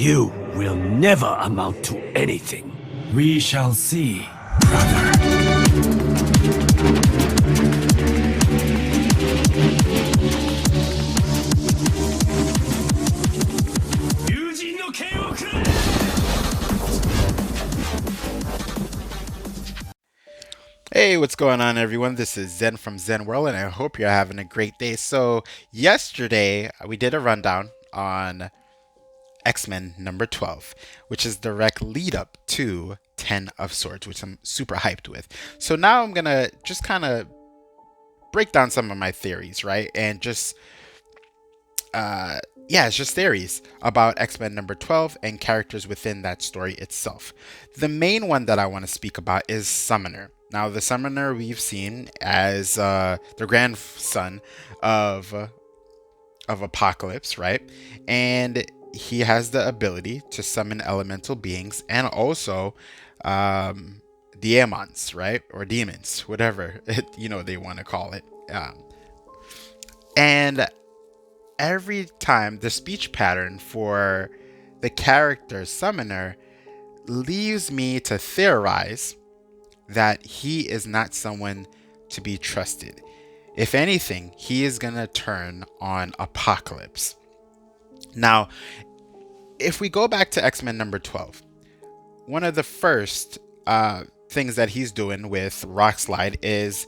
You will never amount to anything. We shall see, brother. Hey, what's going on, everyone? This is Zen from Zen World, and I hope you're having a great day. So, yesterday we did a rundown on X-Men number 12, which is direct lead up to 10 of Swords, which I'm super hyped with. So, now I'm gonna just kind of break down some of my theories, right? And just it's just theories about X-Men number 12 and characters within that story itself. The main one that I want to speak about is Summoner. Now, the Summoner we've seen as the grandson of Apocalypse, right? And he has the ability to summon elemental beings and also demons, right? Or demons, whatever they want to call it. And every time the speech pattern for the character Summoner leaves me to theorize that he is not someone to be trusted. If anything, he is going to turn on Apocalypse. Now, if we go back to X-Men number 12, one of the first things that he's doing with Rockslide is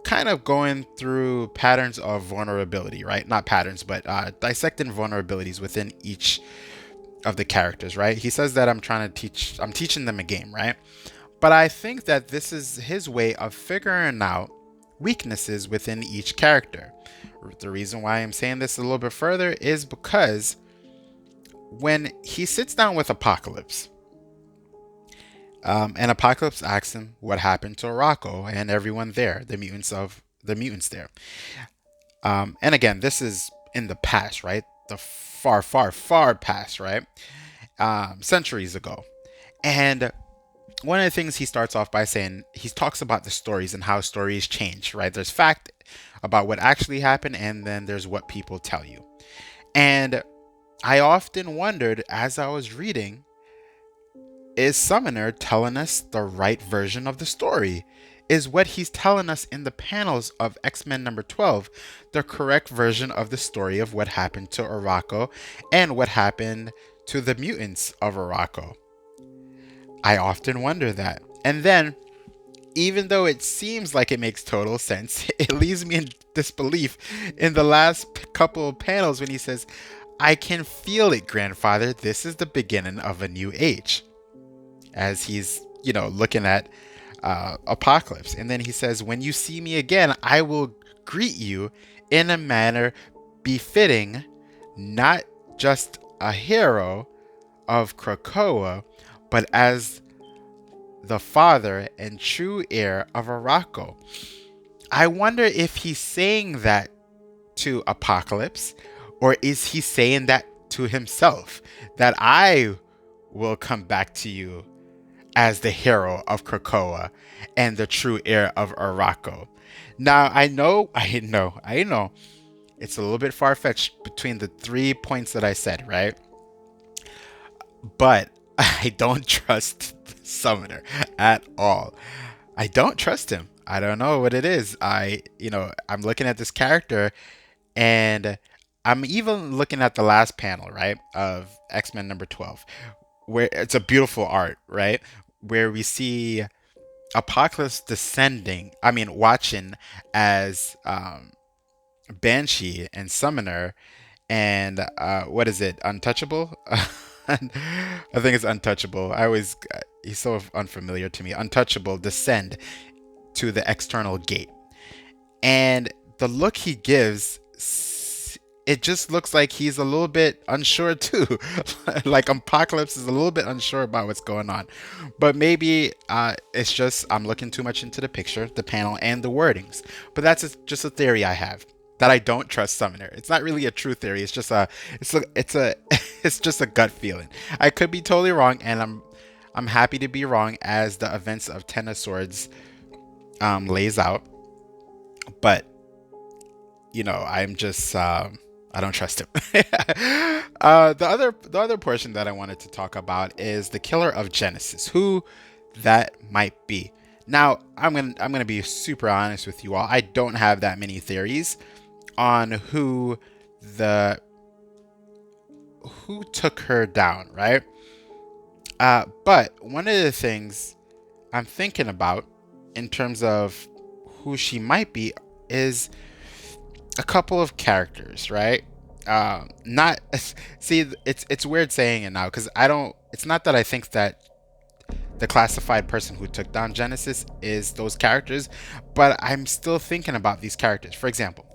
kind of going through patterns of vulnerability, right? Not patterns, but dissecting vulnerabilities within each of the characters, right? He says that I'm teaching them a game, right? But I think that this is his way of figuring out weaknesses within each character. The reason why I'm saying this a little bit further is because when he sits down with Apocalypse, and Apocalypse asks him what happened to Rocco and everyone there, the mutants there. And again, this is in the past, right? The far, far, far past, right? Centuries ago. And one of the things he starts off by saying, he talks about the stories and how stories change, right? There's fact about what actually happened, and then there's what people tell you. And I often wondered as I was reading, is Summoner telling us the right version of the story? Is what he's telling us in the panels of X-Men number 12 the correct version of the story of what happened to Arakko and what happened to the mutants of Arakko? I often wonder that. And then, even though it seems like it makes total sense, it leaves me in disbelief in the last couple of panels when he says, I can feel it, grandfather. This is the beginning of a new age. As he's, looking at Apocalypse. And then he says, when you see me again, I will greet you in a manner befitting not just a hero of Krakoa, but as the father and true heir of Arakko. I wonder if he's saying that to Apocalypse, or is he saying that to himself? That I will come back to you as the hero of Krakoa and the true heir of Arakko. Now, I know, it's a little bit far-fetched between the 3 points that I said, right? But I don't trust Summoner at all. I don't trust him. I don't know what it is. I'm looking at this character, and I'm even looking at the last panel, right, of X-Men number 12, where it's a beautiful art, right, where we see Apocalypse watching as Banshee and Summoner and what is it, Untouchable? I think it's Untouchable. He's so unfamiliar to me. Untouchable descend to the external gate, and the look he gives, it just looks like he's a little bit unsure too. Like Apocalypse is a little bit unsure about what's going on, but maybe it's just I'm looking too much into the picture, the panel, and the wordings. But that's just a theory I have, that I don't trust Summoner. It's not really a true theory. It's just it's just a gut feeling. I could be totally wrong, and I'm happy to be wrong as the events of Ten of Swords lays out. But I'm I don't trust him. The other portion that I wanted to talk about is the killer of Genesis, who that might be. Now, I'm gonna be super honest with you all. I don't have that many theories on the who took her down, right? But one of the things I'm thinking about in terms of who she might be is a couple of characters, right? Not see, it's weird saying it now because I don't. It's not that I think that the classified person who took down Genesis is those characters, but I'm still thinking about these characters. For example,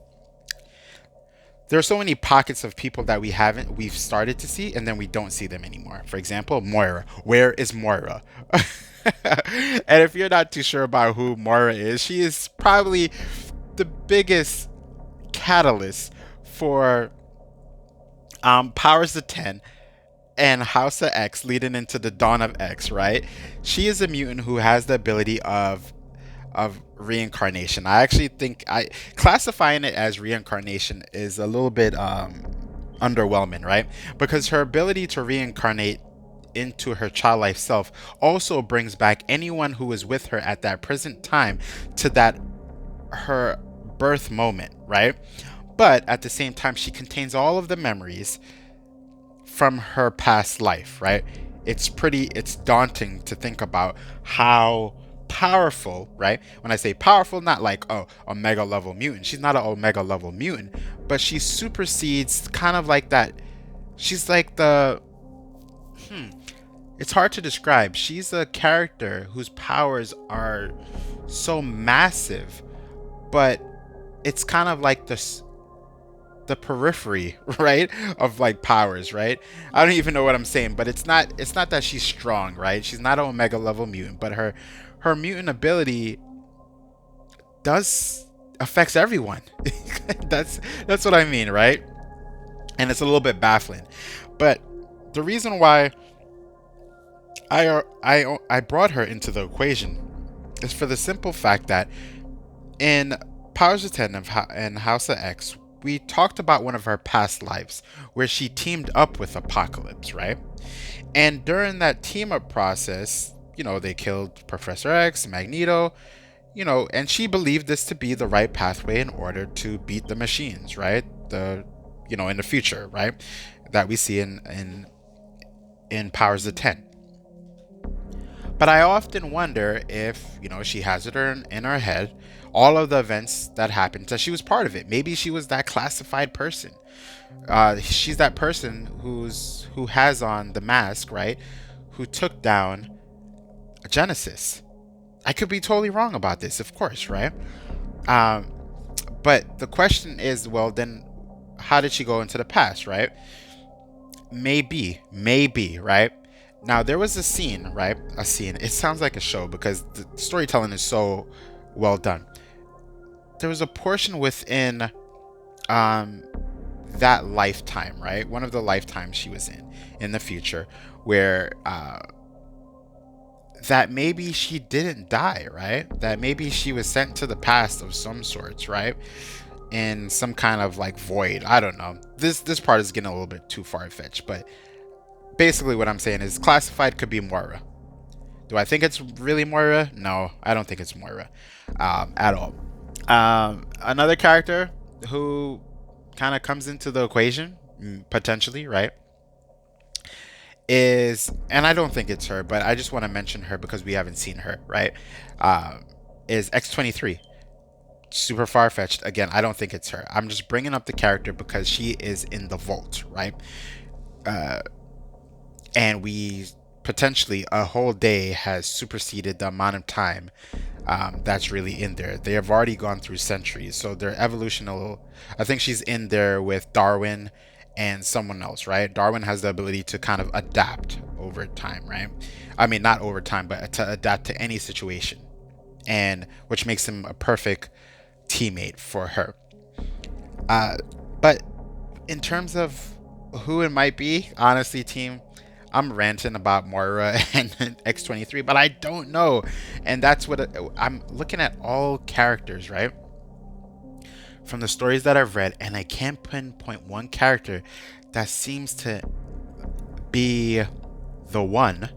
there are so many pockets of people that we've started to see and then we don't see them anymore. For example, Moira. Where is Moira? And if you're not too sure about who Moira is, she is probably the biggest catalyst for Powers of 10 and House of X leading into the Dawn of X, right? She is a mutant who has the ability of reincarnation. I actually think classifying it as reincarnation is a little bit underwhelming, right? Because her ability to reincarnate into her childlike self also brings back anyone who was with her at that present time to that her birth moment, right? But at the same time, she contains all of the memories from her past life, right? It's daunting to think about how powerful, right? When I say powerful, not like, oh, omega level mutant. She's not an omega level mutant, but she supersedes kind of like that. She's like it's hard to describe. She's a character whose powers are so massive, but it's kind of like the periphery, right, of like powers, right? I don't even know what I'm saying, but it's not that she's strong, right? She's not an omega level mutant, but her mutant ability does affects everyone. that's what I mean, right? And it's a little bit baffling. But the reason why I brought her into the equation is for the simple fact that in Powers of 10 and House of X, we talked about one of her past lives where she teamed up with Apocalypse, right? And during that team up process, they killed Professor X, Magneto, and she believed this to be the right pathway in order to beat the machines, right? In the future, right? That we see in Powers of 10. But I often wonder if, she has it in her head, all of the events that happened, that she was part of it. Maybe she was that classified person. She's that person who has on the mask, right? Who took down Genesis. I could be totally wrong about this, of course, right? But the question is, well, then how did she go into the past, right? Maybe, right? Now, there was a scene, right? A scene. It sounds like a show because the storytelling is so well done. There was a portion within that lifetime, right? One of the lifetimes she was in the future, where that maybe she didn't die, right? That maybe she was sent to the past of some sorts, right? In some kind of like void. I don't know. This part is getting a little bit too far-fetched, but basically what I'm saying is classified could be Moira. Do I think it's really Moira? No, I don't think it's Moira at all. Another character who kind of comes into the equation, potentially, right, is, and I don't think it's her, but I just want to mention her because we haven't seen her, right, is X-23. Super far-fetched. Again, I don't think it's her. I'm just bringing up the character because she is in the vault, right? And we potentially a whole day has superseded the amount of time that's really in there. They have already gone through centuries, so their evolutional, I think she's in there with Darwin and someone else, right? Darwin has the ability to kind of adapt over time, right? I mean, not over time, but to adapt to any situation, and which makes him a perfect teammate for her. But in terms of who it might be, honestly, team, I'm ranting about Moira and X-23, but I don't know. And that's what I'm looking at, all characters, right? from the stories that I've read, and I can't pinpoint one character that seems to be the one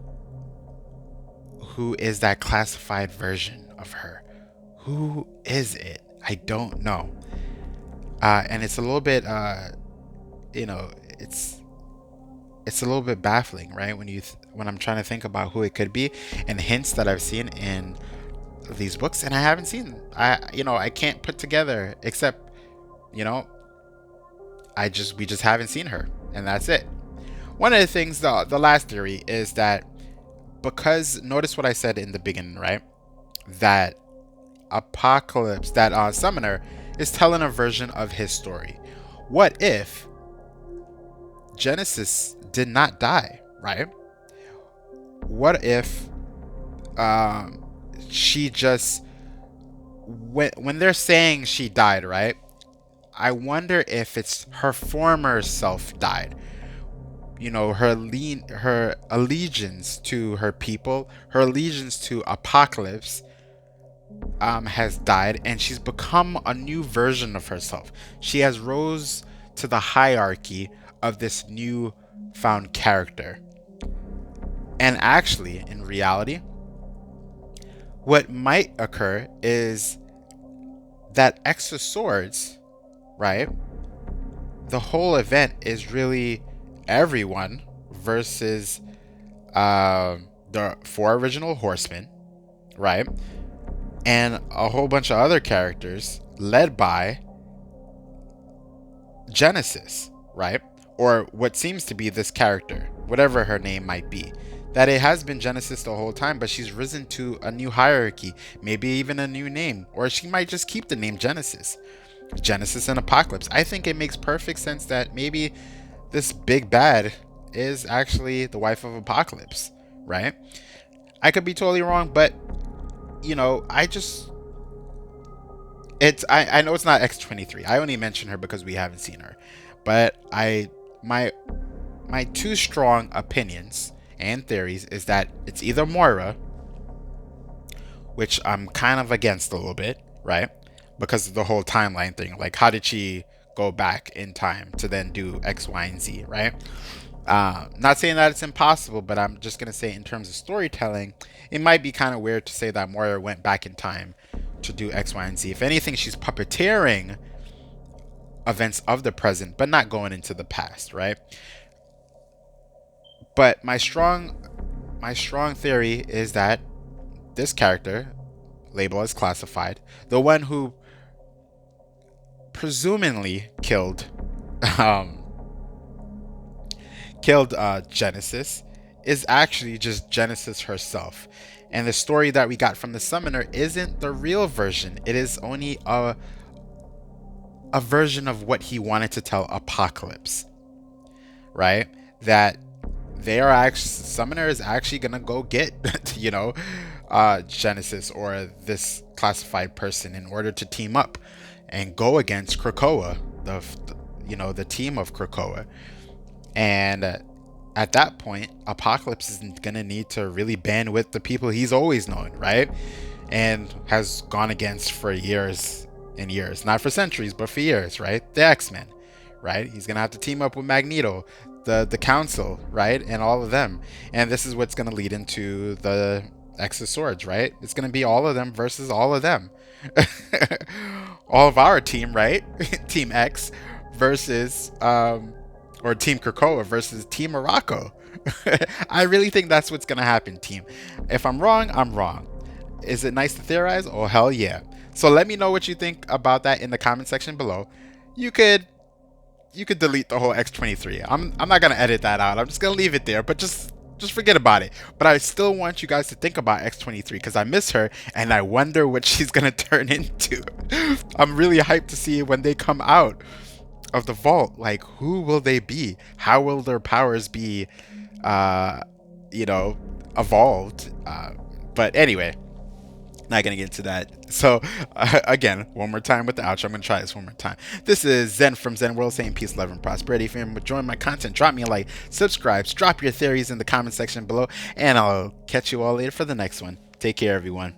who is that classified version of her. Who is it? I don't know. And it's a little bit, it's a little bit baffling, right? When I'm trying to think about who it could be, and hints that I've seen in these books, and I haven't seen them. I can't put together, except, we just haven't seen her, and that's it. One of the things, the last theory is that, because notice what I said in the beginning, right? That Apocalypse, that Summoner, is telling a version of his story. What if Genesis did not die, right? What if she just, when they're saying she died, right? I wonder if it's her former self died. Her allegiance to her people, her allegiance to Apocalypse has died, and she's become a new version of herself. She has rose to the hierarchy of this new found character. And actually, in reality, what might occur is that Xofswords, right? The whole event is really everyone versus the 4 original horsemen, right? And a whole bunch of other characters led by Genesis, right? Or what seems to be this character, whatever her name might be. That it has been Genesis the whole time, but she's risen to a new hierarchy, maybe even a new name, or she might just keep the name Genesis. Genesis and Apocalypse. I think it makes perfect sense that maybe this big bad is actually the wife of Apocalypse, right? I could be totally wrong, but I know it's not X-23. I only mention her because we haven't seen her, but my 2 strong opinions and theories is that it's either Moira, which I'm kind of against a little bit, right? Because of the whole timeline thing. Like, how did she go back in time to then do X, Y, and Z, right? Not saying that it's impossible, but I'm just going to say in terms of storytelling, it might be kind of weird to say that Moira went back in time to do X, Y, and Z. If anything, she's puppeteering events of the present, but not going into the past, right? But my strong theory is that this character, labeled as classified, the one who presumably killed Genesis, is actually just Genesis herself. And the story that we got from the Summoner isn't the real version. It is only a version of what he wanted to tell Apocalypse, right? That Summoner is actually gonna go get Genesis or this classified person in order to team up and go against Krakoa, the team of Krakoa. And at that point, Apocalypse is gonna need to really band with the people he's always known, right? And has gone against for years and years, not for centuries, but for years, right? The X-Men, right? He's gonna have to team up with Magneto, the Council, right? And all of them. And this is what's gonna lead into the Xofswords, right? It's gonna be all of them versus all of them. All of our team, right? Team X versus or Team Krakoa versus Team Morocco. I really think that's what's gonna happen, team. If I'm wrong, I'm wrong. Is it nice to theorize? Oh, hell yeah. So let me know what you think about that in the comment section below. You could delete the whole X-23. I'm not gonna edit that out. I'm just gonna leave it there, but just forget about it. But I still want you guys to think about X-23 because I miss her and I wonder what she's gonna turn into. I'm really hyped to see when they come out of the vault. Like, who will they be? How will their powers be evolved? But anyway, not gonna get into that. So again, one more time with the outro. I'm gonna try this one more time. This is Zen from Zen World saying peace, love, and prosperity. If you're enjoying my content, drop me a like, subscribe, drop your theories in the comment section below, and I'll catch you all later for the next one. Take care, everyone.